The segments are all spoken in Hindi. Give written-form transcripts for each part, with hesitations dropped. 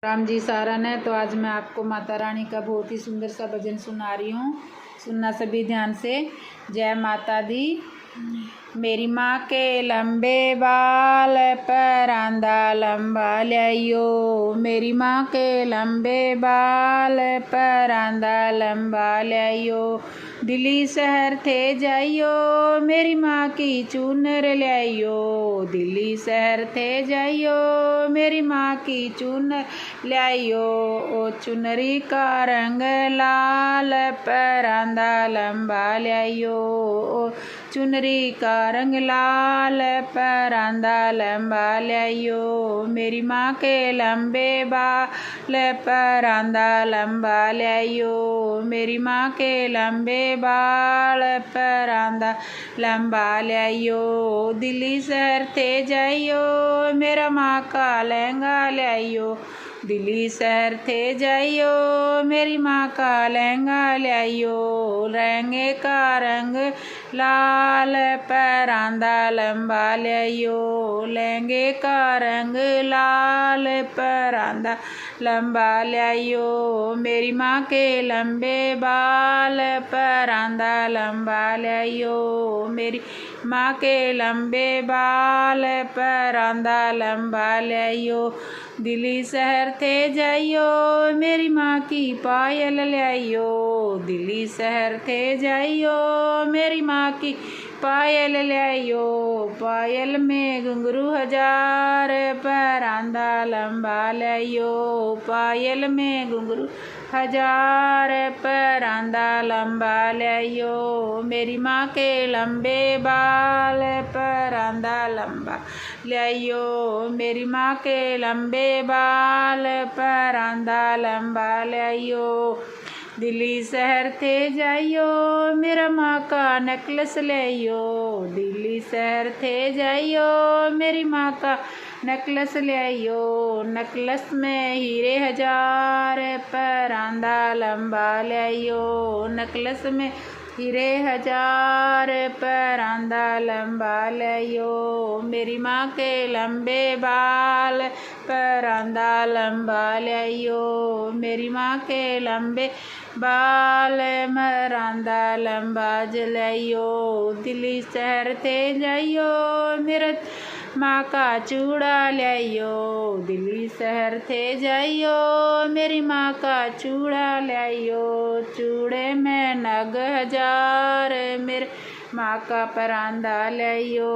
राम जी सारन है। तो आज मैं आपको माता रानी का बहुत ही सुंदर सा भजन सुना रही हूँ। सुनना सभी ध्यान से। जय माता दी। मेरी माँ के लंबे बाल परांदा लंबा लियो। मेरी माँ के लंबे बाल परांदा लंबा लियो। दिल्ली शहर थे जाइयो मेरी माँ की चूनर लियो। दिल्ली शहर थे जाइयो मेरी माँ की चूनर लियो। ओ चुनरी का रंग लाल परांदा लंबा लियो। ओ चुनरी का रंग लाल परांदा लंबा लियो। मेरी माँ के लंबे बाल परांदा लंबा लियो। मेरी माँ के लंबे बाल परांदा लंबा लियो। दिल्ली शहर थे जाइयो मेरा माँ का लहंगा लियो। दिल्ली शहर थे जाइयो मेरी माँ का लहंगा लियो। लहंगे का रंग लाल परांदा लंबा लियो। लहंगे का रंग लाल परांदा लंबा लियो। मेरी माँ के लंबे बाल परांदा लंबा लियो। मेरी माँ के लंबे बाल परांदा लंबा लियो। दिल्ली शहर थे जाइयो मेरी माँ की पायल लियो। दिल्ली शहर थे जाइयो मेरी माँ की पायल लियो। पायल में घुंघरू हजार परांदा लंबा लियो। पायल में घुंघरू हजार परांदा लंबा लियो। मेरी माँ के लंबे बाल परांदा लंबा लियो। मेरी माँ के लंबे बाल परांदा लंबा लियो। दिल्ली शहर थे जाइयो मेरा माँ का नेकलेस लियो। दिल्ली शहर थे जाइयो मेरी माँ का नेकलेस लियो। नेकलेस में हीरे हजार परांदा लंबा लियो। नेकलेस में हीरे हजार परांदा लंबा लियो। मेरी माँ के लंबे बाल परांदा लंबा लियो। मेरी माँ के लंबे बाल परांदा लंबा लियो। दिल्ली शहर थे जाइयो मेरा माँ का चूड़ा लियो। दिल्ली शहर थे जाइयो मेरी माँ का चूड़ा लियो। चूड़े में नग हजार मेरे माँ का परांदा लियो।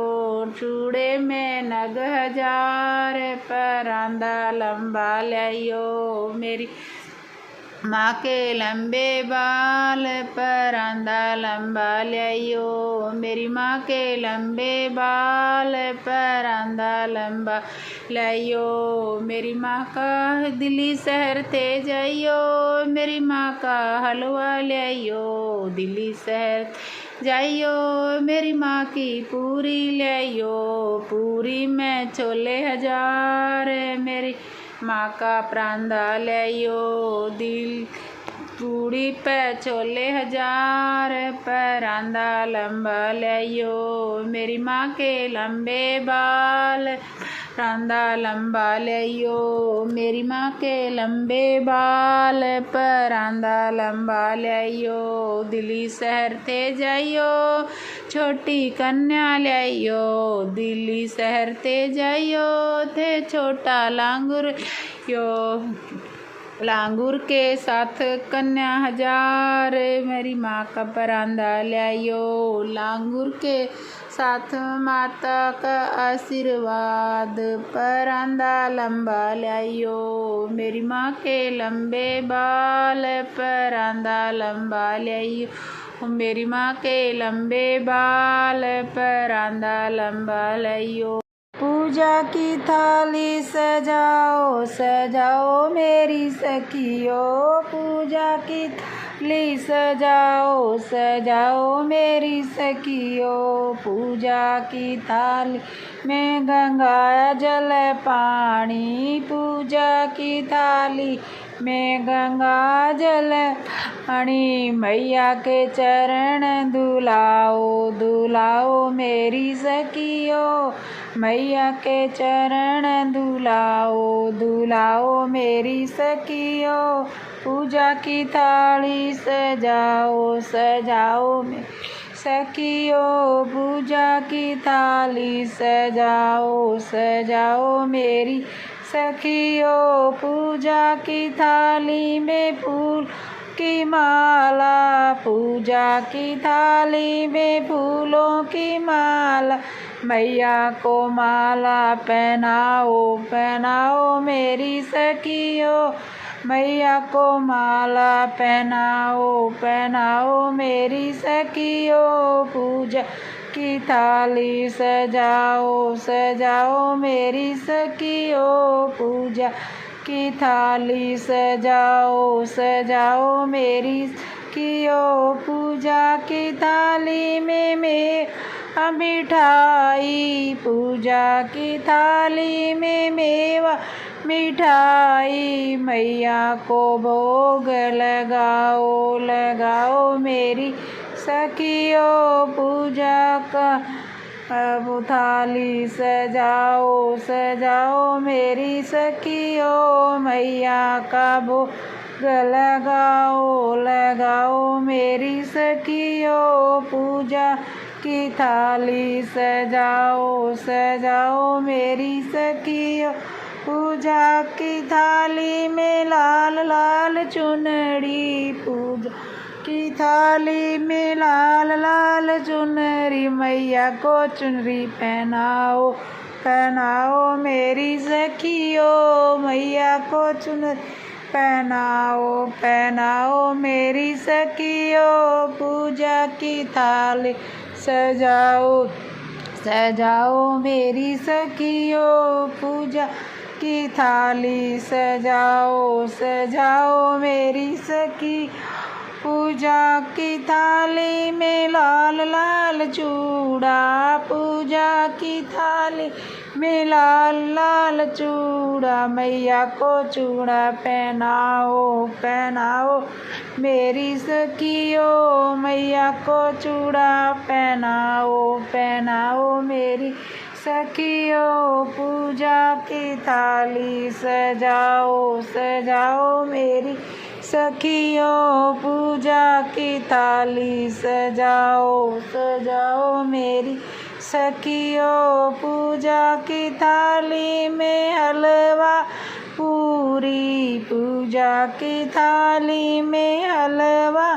चूड़े में नग हजार परांदा लंबा लियो। मेरी माँ के लंबे बाल परांदा लंबा लियो। मेरी माँ के लंबे बाल परांदा लंबा लियो। मेरी माँ का दिल्ली शहर थे जाइयो मेरी माँ का हलवा लियो। दिल्ली शहर जाइयो मेरी माँ की पूरी लियो। पूरी में छोले हजार मेरी माँ का परांदा लियो। दिल पूड़ी पे छोले हजार परांदा लंबा लियो। मेरी माँ के लंबे बाल परांदा लंबा लियो। मेरी माँ के लंबे बाल परांदा लंबा लियो। दिल्ली शहर थे जाइयो छोटी कन्या लियो। दिल्ली शहर थे जाइयो थे छोटा लांगुर यो। लांगूर के साथ कन्या हजार मेरी माँ का परांदा लियो। लांगूर के साथ माता का आशीर्वाद परांदा लंबा लियो। मेरी माँ के लंबे बाल परांदा लंबा लियो। मेरी माँ के लंबे बाल परांदा लंबा लियो। पूजा की थाली सजाओ सजाओ मेरी सखियों। पूजा की थाली सजाओ सजाओ मेरी सखियों। पूजा की थाली में गंगा जल पानी। पूजा की थाली में गंगा जल पानी मैया के चरण दुलाओ दुलाओ मेरी सखियों, मैया के चरण दुलाओ दुलाओ मेरी सखियों। पूजा की थाली सजाओ सजाओ मेरी सखियों, पूजा की थाली सजाओ सजाओ मेरी सखियों। पूजा की थाली में फूल की माला, पूजा की थाली में फूलों की माला, मैया को माला पहनाओ पहनाओ मेरी सखियों, मैया को माला पहनाओ पहनाओ मेरी सखियों। पूजा की थाली सजाओ सजाओ मेरी सखियों, पूजा की थाली सजाओ सजाओ मेरी सखियों। पूजा की थाली में मिठाई, पूजा की थाली में मेवा मिठाई, मैया को भोग लगाओ लगाओ मेरी सखियों। पूजा का थाली सजाओ सजाओ मेरी सखियों, मैया का भोग लगाओ लगाओ मेरी सखियों। पूजा की थाली सजाओ सजाओ मेरी सखियों, पूजा की थाली में लाल लाल चुनरी, पूजा की थाली में लाल लाल चुनरी, मैया को चुनरी पहनाओ पहनाओ मेरी सखियों, मैया को चुनरी पहनाओ पहनाओ मेरी सखियों। पूजा की थाली सजाओ सजाओ मेरी सखियों, पूजा की थाली सजाओ सजाओ मेरी सखी। पूजा की थाली में लाल लाल चूड़ा, पूजा की थाली में लाल लाल चूड़ा, मैया को चूड़ा पहनाओ पहनाओ मेरी सखियों, मैया को चूड़ा पहनाओ पहनाओ मेरी सखियों। पूजा की थाली सजाओ सजाओ मेरी सखियों, पूजा की थाली सजाओ सजाओ मेरी सखियों। पूजा की थाली में हलवा पूरी, पूजा की थाली में हलवा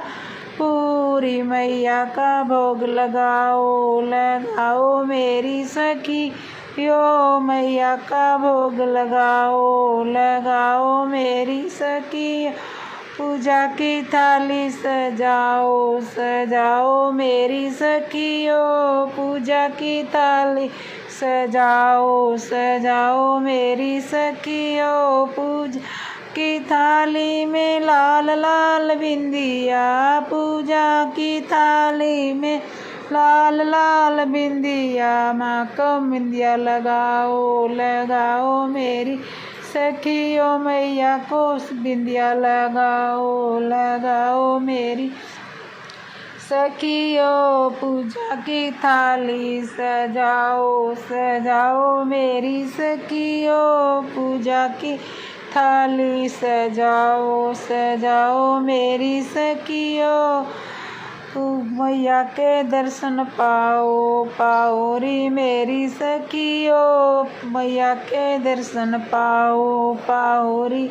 पूरी, मैया का भोग लगाओ लगाओ मेरी सखियों, मैया का भोग लगाओ लगाओ मेरी सखियों। पूजा की थाली सजाओ सजाओ मेरी सखियों, पूजा की थाली सजाओ सजाओ मेरी सखियों। पूजा की थाली में लाल लाल बिंदिया, पूजा की थाली में लाल लाल बिंदिया, माँ को बिंदिया लगाओ लगाओ मेरी सखियों, मैया को बिंदिया लगाओ लगाओ मेरी सखियों। पूजा की थाली सजाओ सजाओ मेरी सखियों, पूजा की थाली सजाओ सजाओ मेरी सखियों। मैया के दर्शन पाओ पाओ री मेरी सखियों, मैया के दर्शन पाओ पाओ री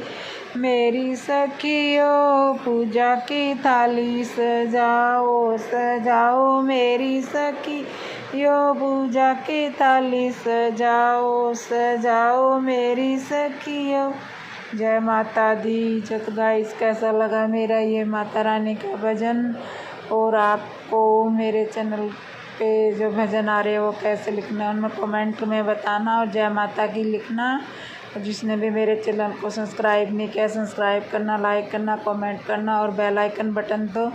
मेरी सखियों। पूजा की थाली सजाओ सजाओ मेरी सखियों, पूजा की थाली सजाओ सजाओ मेरी सखियों। जय माता दी। जत गाइस, कैसा लगा मेरा ये माता रानी का भजन, और आपको मेरे चैनल पे जो भजन आ रहे हैं वो कैसे लिखना है उनमें कमेंट में बताना, और जय माता की लिखना। और जिसने भी मेरे चैनल को सब्सक्राइब नहीं किया, सब्सक्राइब करना, लाइक करना, कमेंट करना, और बेल आइकन बटन तो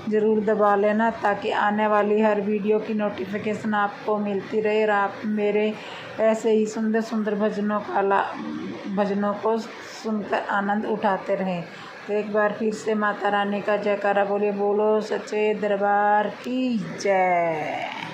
ज़रूर दबा लेना ताकि आने वाली हर वीडियो की नोटिफिकेशन आपको मिलती रहे और आप मेरे ऐसे ही सुंदर सुंदर भजनों को सुनकर आनंद उठाते रहें। तो एक बार फिर से माता रानी का जयकारा बोलिए, बोलो सच्चे दरबार की जय।